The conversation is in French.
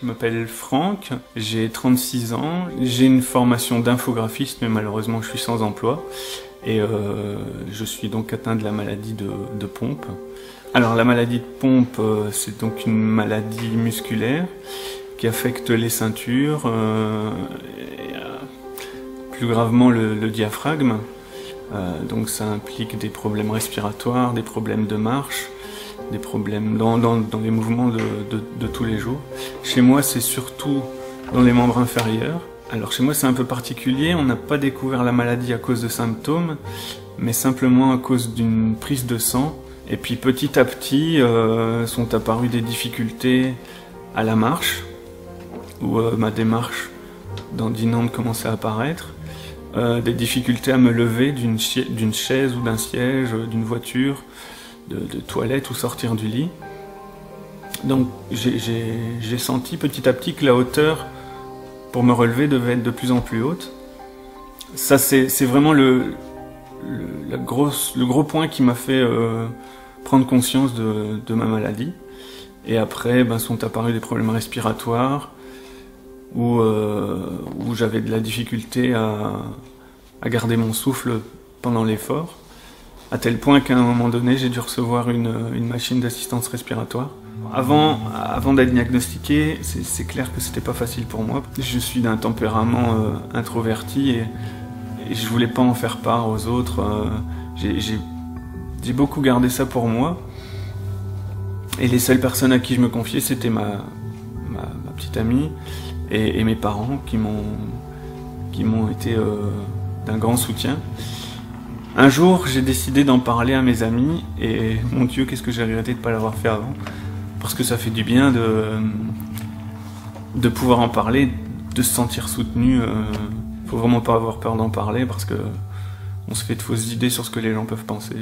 Je m'appelle Franck, j'ai 36 ans, j'ai une formation d'infographiste mais malheureusement je suis sans emploi et je suis donc atteint de la maladie de Pompe. Alors la maladie de Pompe c'est donc une maladie musculaire qui affecte les ceintures, plus gravement le diaphragme, donc ça implique des problèmes respiratoires, des problèmes de marche, des problèmes dans les mouvements de tous les jours. Chez moi, c'est surtout dans les membres inférieurs. Alors chez moi, c'est un peu particulier, on n'a pas découvert la maladie à cause de symptômes, mais simplement à cause d'une prise de sang. Et puis petit à petit, sont apparues des difficultés à la marche, où ma démarche dandinante commençait à apparaître, des difficultés à me lever d'une chaise ou d'un siège, d'une voiture, de toilette ou sortir du lit. Donc j'ai senti petit à petit que la hauteur pour me relever devait être de plus en plus haute. Ça c'est vraiment le gros point qui m'a fait prendre conscience de ma maladie. Et après sont apparus des problèmes respiratoires où j'avais de la difficulté à garder mon souffle pendant l'effort. À tel point qu'à un moment donné, j'ai dû recevoir une machine d'assistance respiratoire. Avant d'être diagnostiqué, c'est clair que c'était pas facile pour moi. Je suis d'un tempérament introverti et je voulais pas en faire part aux autres. J'ai beaucoup gardé ça pour moi. Et les seules personnes à qui je me confiais, c'était ma petite amie et mes parents qui m'ont été d'un grand soutien. Un jour, j'ai décidé d'en parler à mes amis et mon Dieu, qu'est-ce que j'ai regretté de ne pas l'avoir fait avant. Parce que ça fait du bien de pouvoir en parler, de se sentir soutenu. Faut vraiment pas avoir peur d'en parler parce que on se fait de fausses idées sur ce que les gens peuvent penser.